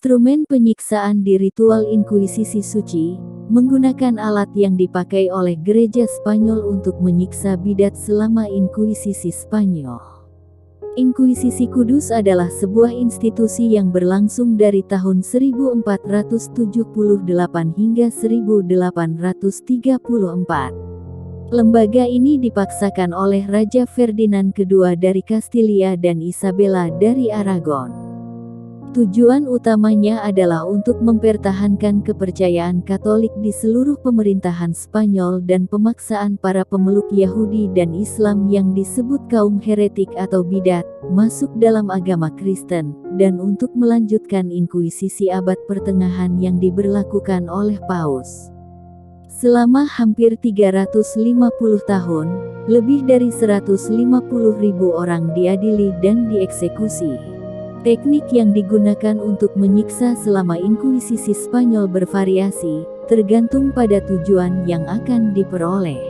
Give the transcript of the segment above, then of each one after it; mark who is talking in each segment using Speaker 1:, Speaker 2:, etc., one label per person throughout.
Speaker 1: Instrumen penyiksaan di ritual Inkuisisi Suci, menggunakan alat yang dipakai oleh gereja Spanyol untuk menyiksa bidat selama Inkuisisi Spanyol. Inkuisisi Kudus adalah sebuah institusi yang berlangsung dari tahun 1478 hingga 1834. Lembaga ini dipaksakan oleh Raja Ferdinand II dari Kastilia dan Isabella dari Aragon. Tujuan utamanya adalah untuk mempertahankan kepercayaan Katolik di seluruh pemerintahan Spanyol dan pemaksaan para pemeluk Yahudi dan Islam yang disebut kaum heretik atau bidat, masuk dalam agama Kristen, dan untuk melanjutkan Inkuisisi abad pertengahan yang diberlakukan oleh Paus. Selama hampir 350 tahun, lebih dari 150.000 orang diadili dan dieksekusi. Teknik yang digunakan untuk menyiksa selama Inkuisisi Spanyol bervariasi, tergantung pada tujuan yang akan diperoleh.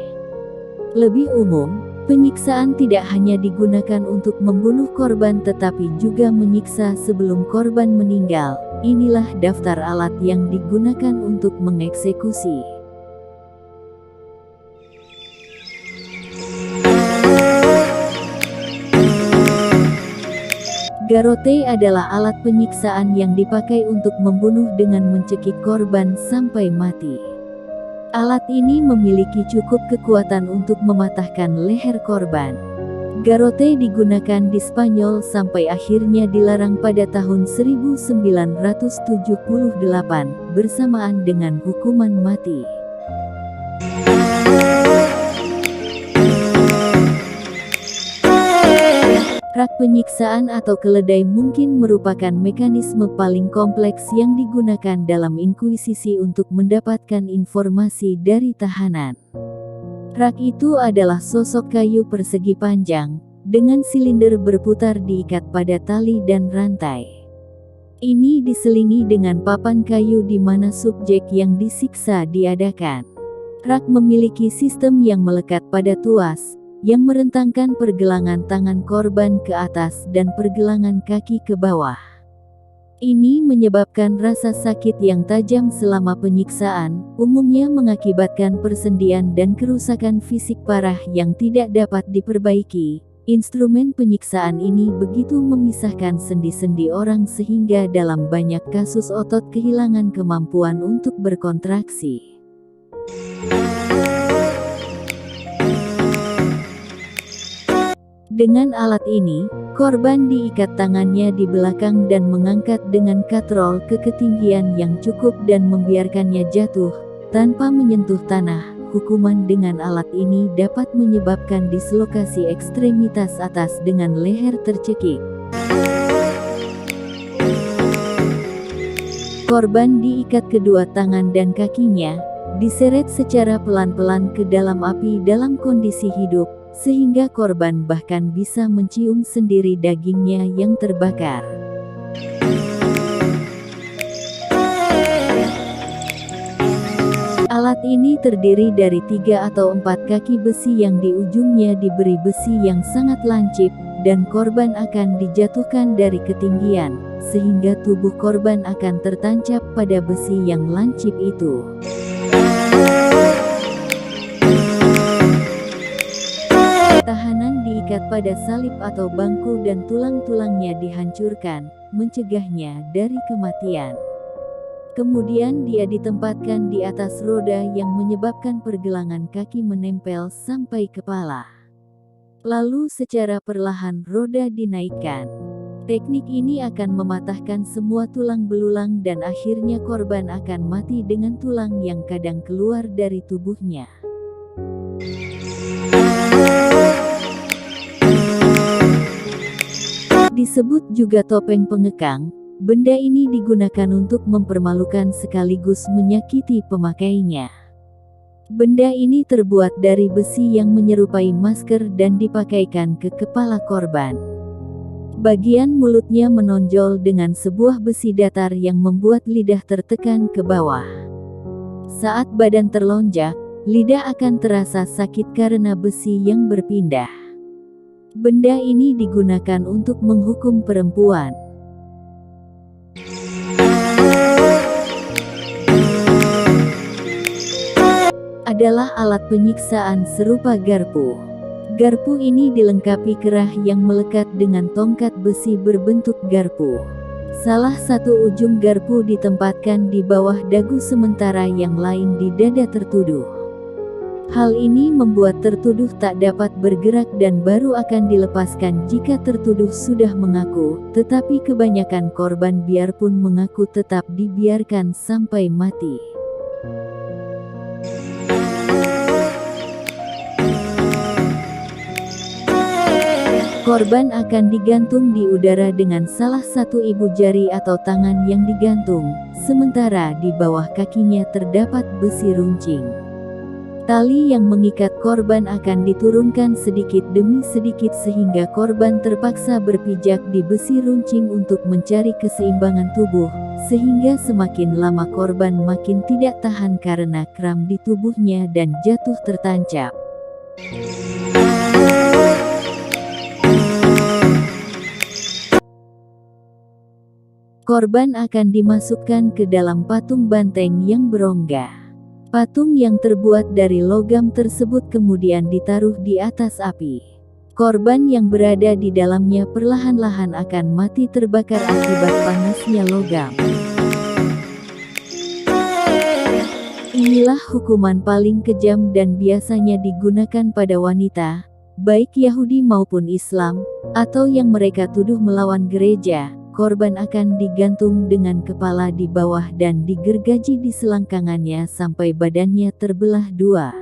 Speaker 1: Lebih umum, penyiksaan tidak hanya digunakan untuk membunuh korban tetapi juga menyiksa sebelum korban meninggal. Inilah daftar alat yang digunakan untuk mengeksekusi. Garrote adalah alat penyiksaan yang dipakai untuk membunuh dengan mencekik korban sampai mati. Alat ini memiliki cukup kekuatan untuk mematahkan leher korban. Garrote digunakan di Spanyol sampai akhirnya dilarang pada tahun 1978, bersamaan dengan hukuman mati. Rak penyiksaan atau keledai mungkin merupakan mekanisme paling kompleks yang digunakan dalam Inkuisisi untuk mendapatkan informasi dari tahanan. Rak itu adalah sosok kayu persegi panjang, dengan silinder berputar diikat pada tali dan rantai. Ini diselingi dengan papan kayu di mana subjek yang disiksa diadakan. Rak memiliki sistem yang melekat pada tuas, yang merentangkan pergelangan tangan korban ke atas dan pergelangan kaki ke bawah. Ini menyebabkan rasa sakit yang tajam selama penyiksaan, umumnya mengakibatkan persendian dan kerusakan fisik parah yang tidak dapat diperbaiki. Instrumen penyiksaan ini begitu memisahkan sendi-sendi orang sehingga dalam banyak kasus otot kehilangan kemampuan untuk berkontraksi. Dengan alat ini, korban diikat tangannya di belakang dan mengangkat dengan katrol ke ketinggian yang cukup dan membiarkannya jatuh, tanpa menyentuh tanah. Hukuman dengan alat ini dapat menyebabkan dislokasi ekstremitas atas dengan leher tercekik. Korban diikat kedua tangan dan kakinya, diseret secara pelan-pelan ke dalam api dalam kondisi hidup, sehingga korban bahkan bisa mencium sendiri dagingnya yang terbakar. Alat ini terdiri dari 3 atau 4 kaki besi yang di ujungnya diberi besi yang sangat lancip, dan korban akan dijatuhkan dari ketinggian, sehingga tubuh korban akan tertancap pada besi yang lancip itu. Tahanan diikat pada salib atau bangku dan tulang-tulangnya dihancurkan, mencegahnya dari kematian. Kemudian dia ditempatkan di atas roda yang menyebabkan pergelangan kaki menempel sampai kepala. Lalu secara perlahan roda dinaikkan. Teknik ini akan mematahkan semua tulang belulang dan akhirnya korban akan mati dengan tulang yang kadang keluar dari tubuhnya. Disebut juga topeng pengekang, benda ini digunakan untuk mempermalukan sekaligus menyakiti pemakainya. Benda ini terbuat dari besi yang menyerupai masker dan dipakaikan ke kepala korban. Bagian mulutnya menonjol dengan sebuah besi datar yang membuat lidah tertekan ke bawah. Saat badan terlonjak, lidah akan terasa sakit karena besi yang berpindah. Benda ini digunakan untuk menghukum perempuan. adalah alat penyiksaan serupa garpu. Garpu ini dilengkapi kerah yang melekat dengan tongkat besi berbentuk garpu. Salah satu ujung garpu ditempatkan di bawah dagu sementara yang lain di dada tertuduh. Hal ini membuat tertuduh tak dapat bergerak dan baru akan dilepaskan jika tertuduh sudah mengaku, tetapi kebanyakan korban biarpun mengaku tetap dibiarkan sampai mati. Korban akan digantung di udara dengan salah satu ibu jari atau tangan yang digantung, sementara di bawah kakinya terdapat besi runcing. Tali yang mengikat korban akan diturunkan sedikit demi sedikit sehingga korban terpaksa berpijak di besi runcing untuk mencari keseimbangan tubuh, sehingga semakin lama korban makin tidak tahan karena kram di tubuhnya dan jatuh tertancap. Korban akan dimasukkan ke dalam patung banteng yang berongga. Patung yang terbuat dari logam tersebut kemudian ditaruh di atas api. Korban yang berada di dalamnya perlahan-lahan akan mati terbakar akibat panasnya logam. Inilah hukuman paling kejam dan biasanya digunakan pada wanita, baik Yahudi maupun Islam, atau yang mereka tuduh melawan gereja. Korban akan digantung dengan kepala di bawah dan digergaji di selangkangannya sampai badannya terbelah dua.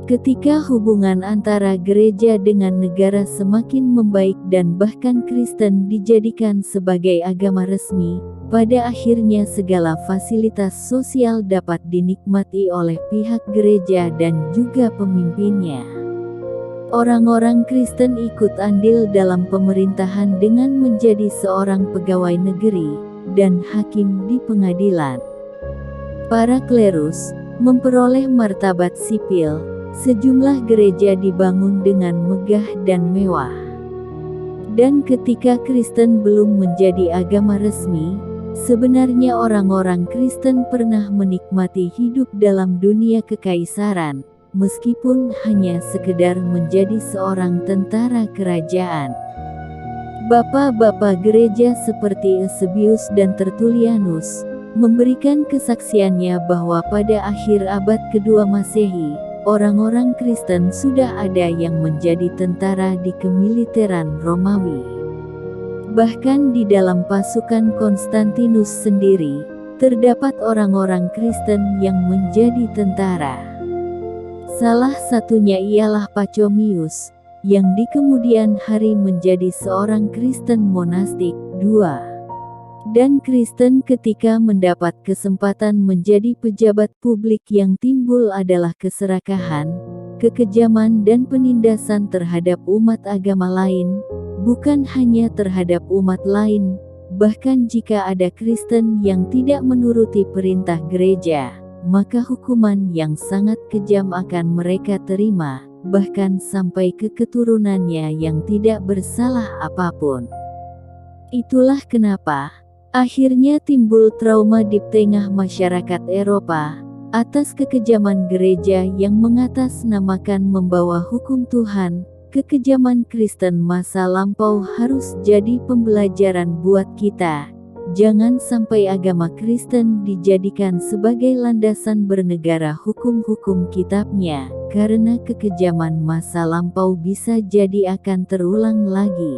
Speaker 1: Ketika hubungan antara gereja dengan negara semakin membaik dan bahkan Kristen dijadikan sebagai agama resmi, pada akhirnya segala fasilitas sosial dapat dinikmati oleh pihak gereja dan juga pemimpinnya. Orang-orang Kristen ikut andil dalam pemerintahan dengan menjadi seorang pegawai negeri dan hakim di pengadilan. Para klerus memperoleh martabat sipil. Sejumlah gereja dibangun dengan megah dan mewah. Dan ketika Kristen belum menjadi agama resmi, sebenarnya orang-orang Kristen pernah menikmati hidup dalam dunia kekaisaran, meskipun hanya sekedar menjadi seorang tentara kerajaan. Bapak-bapak gereja seperti Eusebius dan Tertullianus memberikan kesaksiannya bahwa pada akhir abad kedua Masehi, orang-orang Kristen sudah ada yang menjadi tentara di kemiliteran Romawi. Bahkan di dalam pasukan Konstantinus sendiri, terdapat orang-orang Kristen yang menjadi tentara. Salah satunya ialah Pachomius, yang di kemudian hari menjadi seorang Kristen monastik. 2. Dan Kristen ketika mendapat kesempatan menjadi pejabat publik yang timbul adalah keserakahan, kekejaman dan penindasan terhadap umat agama lain, bukan hanya terhadap umat lain, bahkan jika ada Kristen yang tidak menuruti perintah gereja, maka hukuman yang sangat kejam akan mereka terima, bahkan sampai ke keturunannya yang tidak bersalah apapun. Itulah kenapa akhirnya timbul trauma di tengah masyarakat Eropa atas kekejaman gereja yang mengatasnamakan membawa hukum Tuhan. Kekejaman Kristen masa lampau harus jadi pembelajaran buat kita. Jangan sampai agama Kristen dijadikan sebagai landasan bernegara hukum-hukum kitabnya, karena kekejaman masa lampau bisa jadi akan terulang lagi.